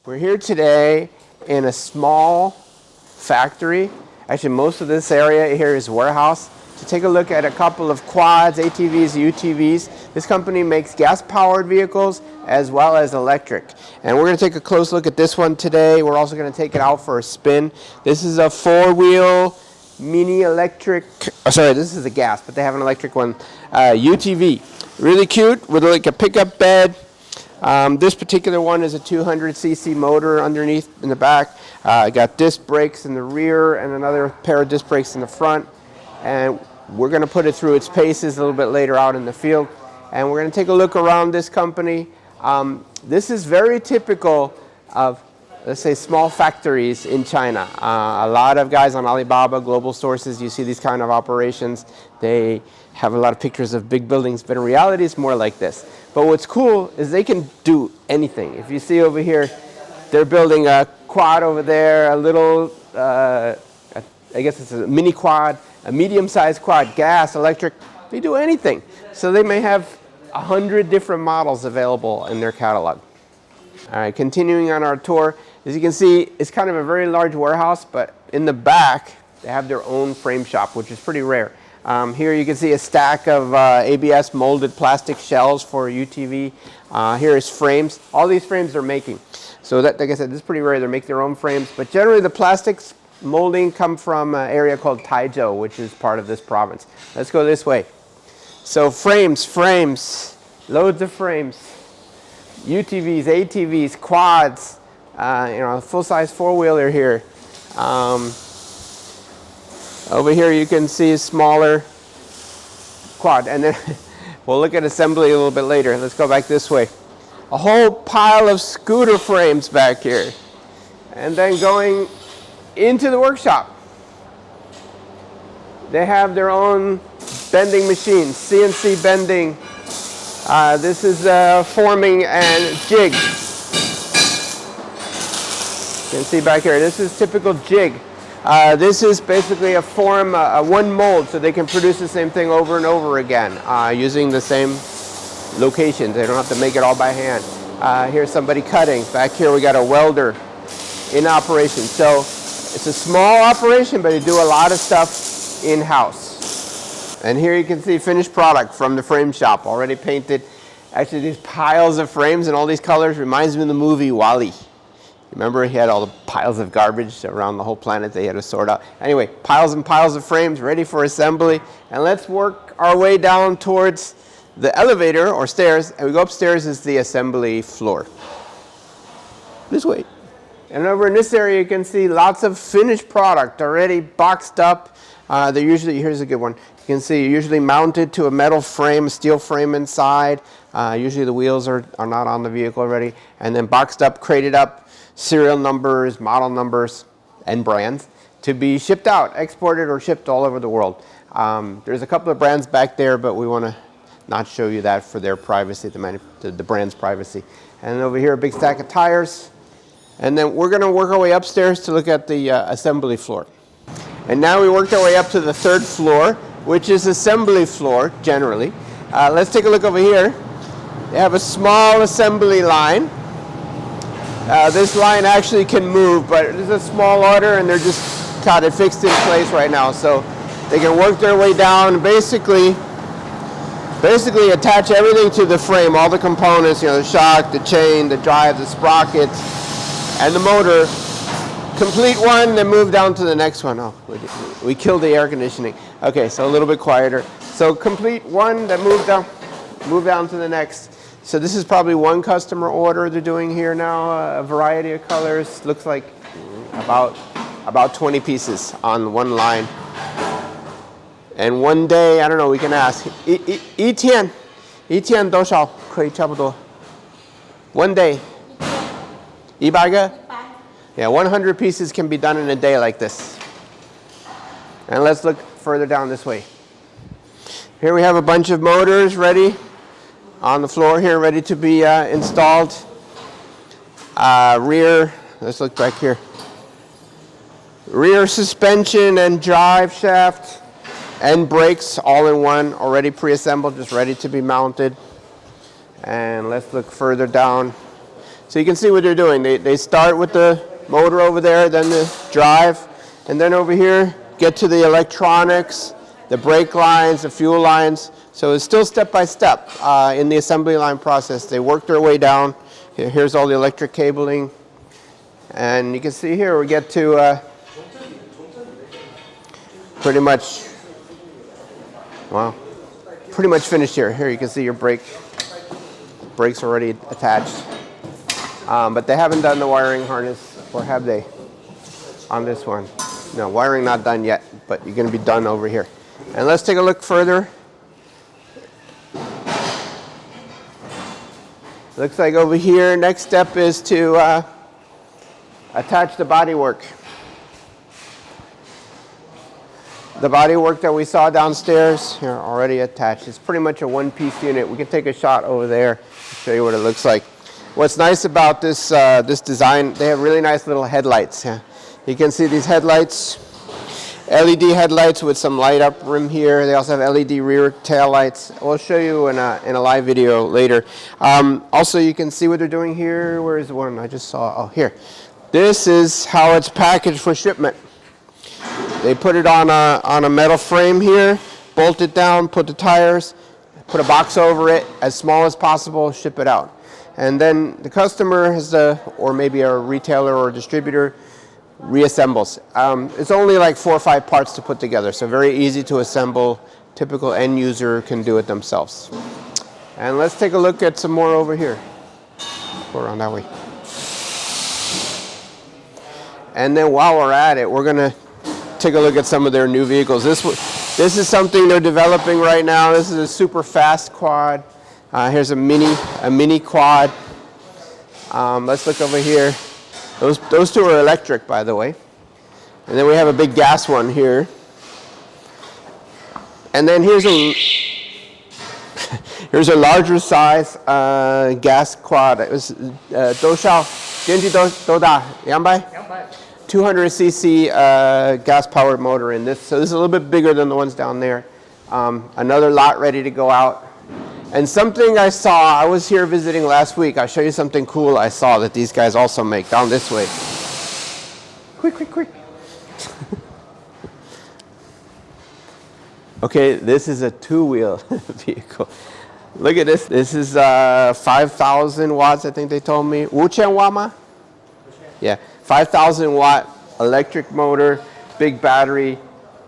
We're here today in a small factory. Actually, most of this area here is warehouse. To take a look at a couple of quads, ATVs, UTVs. This company makes gas-powered vehicles as well as electric. And we're going to take a close look at this one today. We're also going to take it out for a spin. This is a four-wheel mini electric, this is a gas, but they have an electric one, UTV. Really cute with like a pickup bed. This particular one is a 200cc motor underneath in the back. I got disc brakes in the rear and another pair of disc brakes in the front. And we're going to put it through its paces a little bit later out in the field. And we're going to take a look around this company. This is very typical of, let's say, small factories in China. A lot of guys on Alibaba, global sources, you see these kind of operations. They have a lot of pictures of big buildings, but in reality it's more like this. But what's cool is they can do anything. If you see over here, they're building a quad over there, a little, I guess it's a mini quad, a medium-sized quad, gas, electric. They do anything. So they may have 100 different models available in their catalog. All right, continuing on our tour, as you can see, it's kind of a very large warehouse, but in the back, they have their own frame shop, which is pretty rare. Here you can see a stack of ABS molded plastic shells for UTV. Here is frames. All these frames they're making. So that, like I said, this is pretty rare. They make their own frames, but generally the plastics molding come from an area called Taizhou, which is part of this province. Let's go this way. So frames, loads of frames. UTVs, ATVs, quads, a full-size four-wheeler here. Over here you can see a smaller quad, and then we'll look at assembly a little bit later. Let's go back this way. A whole pile of scooter frames back here. And then going into the workshop. They have their own bending machines, CNC bending. This is forming and jig. You can see back here, this is typical jig. This is basically a form, one mold, so they can produce the same thing over and over again using the same locations. They don't have to make it all by hand. Here's somebody cutting. Back here we got a welder in operation. So it's a small operation, but they do a lot of stuff in-house. And here you can see finished product from the frame shop, already painted. Actually, these piles of frames in all these colors reminds me of the movie WALL-E. Remember, he had all the piles of garbage around the whole planet that he had to sort out. Anyway, piles and piles of frames ready for assembly. And let's work our way down towards the elevator or stairs. And we go upstairs is the assembly floor. This way. And over in this area, you can see lots of finished product already boxed up. They're usually, here's a good one. You can see usually mounted to a metal frame, a steel frame inside. Usually the wheels are not on the vehicle already. And then boxed up, crated up, serial numbers, model numbers, and brands to be shipped out, exported or shipped all over the world. There's a couple of brands back there, but we want to not show you that for their privacy, the brand's privacy. And over here, a big stack of tires. And then we're going to work our way upstairs to look at the assembly floor. And now we worked our way up to the third floor, which is assembly floor, generally. Let's take a look over here. They have a small assembly line. This line actually can move, but it's a small order, and they're just got it fixed in place right now. So they can work their way down and basically attach everything to the frame, all the components, the shock, the chain, the drive, the sprockets, and the motor. Complete one, then move down to the next one. Oh, we killed the air conditioning. Okay, so a little bit quieter. So complete one, then move down to the next. So this is probably one customer order they're doing here now, a variety of colors. Looks like about 20 pieces on one line. And one day, I don't know, we can ask. 一天多少可以差不多 One day. 100个 Yeah, 100 pieces can be done in a day like this. And let's look further down this way. Here we have a bunch of motors ready on the floor here, ready to be installed. Rear, let's look back here. Rear suspension and drive shaft and brakes all in one, already pre-assembled, just ready to be mounted. And let's look further down. So you can see what they're doing. They start with the motor over there, then the drive, and then over here get to the electronics, the brake lines, the fuel lines. So it's still step by step in the assembly line process. They work their way down. Here's all the electric cabling. And you can see here we get to pretty much, well, pretty much finished here. Here you can see your brakes already attached. But they haven't done the wiring harness, or have they, on this one? No, wiring not done yet, but you're going to be done over here. And let's take a look further. Looks like over here, next step is to attach the bodywork. The bodywork that we saw downstairs, here, already attached. It's pretty much a one-piece unit. We can take a shot over there to show you what it looks like. What's nice about this this design, they have really nice little headlights. Yeah. You can see these headlights, LED headlights with some light up rim here. They also have LED rear tail lights. We'll show you in a live video later. Also, you can see what they're doing here. Where is the one I just saw? Oh, here. This is how it's packaged for shipment. They put it on a metal frame here, bolt it down, put the tires, put a box over it, as small as possible, ship it out. And then the customer has or maybe a retailer or a distributor, reassembles. It's only like 4 or 5 parts to put together, so very easy to assemble. Typical end user can do it themselves. And let's take a look at some more over here. Go around that way. And then while we're at it, we're gonna take a look at some of their new vehicles. This is something they're developing right now. This is a super fast quad. Here's a mini quad. Let's look over here. Those two are electric, by the way. And then we have a big gas one here. And then here's a larger size gas quad. It was 200cc gas-powered motor in this. So this is a little bit bigger than the ones down there. Another lot ready to go out. And something I saw, I was here visiting last week. I'll show you something cool I saw that these guys also make down this way. Quick. Okay, this is a two-wheel vehicle. Look at this. This is 5,000 watts, I think they told me. 5,000 watt ma? Yeah, 5,000 watt electric motor, big battery,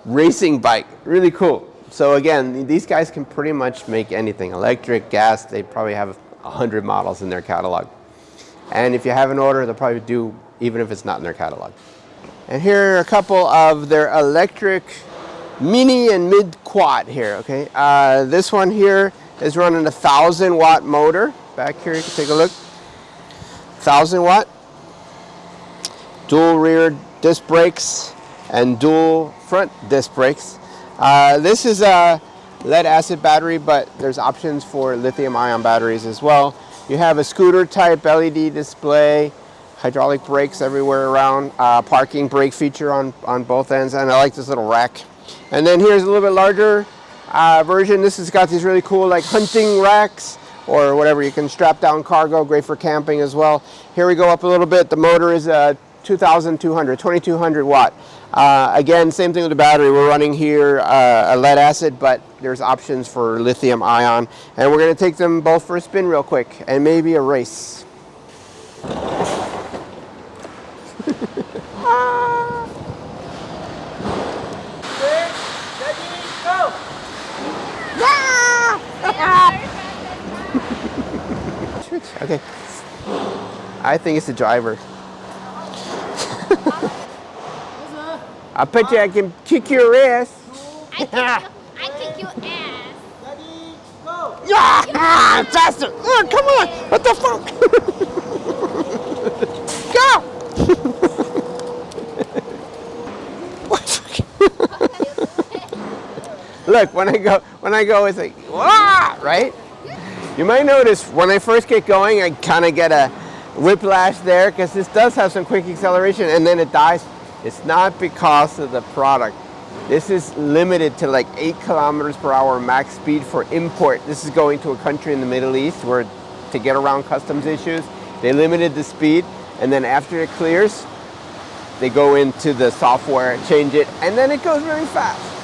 racing bike. Really cool. So again, these guys can pretty much make anything. Electric, gas, they probably have 100 models in their catalog. And if you have an order, they'll probably do, even if it's not in their catalog. And here are a couple of their electric mini and mid quad here, okay? This one here is running a 1,000 watt motor. Back here, you can take a look. 1,000 watt. Dual rear disc brakes and dual front disc brakes. This is a lead acid battery, but there's options for lithium ion batteries as well. You have a scooter type LED display, hydraulic brakes everywhere around, parking brake feature on both ends, and I like this little rack. And then here's a little bit larger version. This has got these really cool like hunting racks or whatever. You can strap down cargo, great for camping as well. Here we go up a little bit. The motor is 2,200 watt. Again, same thing with the battery. We're running here a lead acid, but there's options for lithium ion. And we're going to take them both for a spin real quick and maybe a race. Okay. I think it's the driver. I bet you I can kick your ass. I kick your ass. Ready, go! Yeah! Faster! Oh, come on! What the fuck? Go! Look, when I go, it's like, wah! Right? You might notice when I first get going, I kind of get a whiplash there because this does have some quick acceleration and then it dies. It's not because of the product. This is limited to like 8 kilometers per hour max speed for import. This is going to a country in the Middle East where to get around customs issues, They limited the speed, and then after it clears, they go into the software, change it, and then it goes really fast.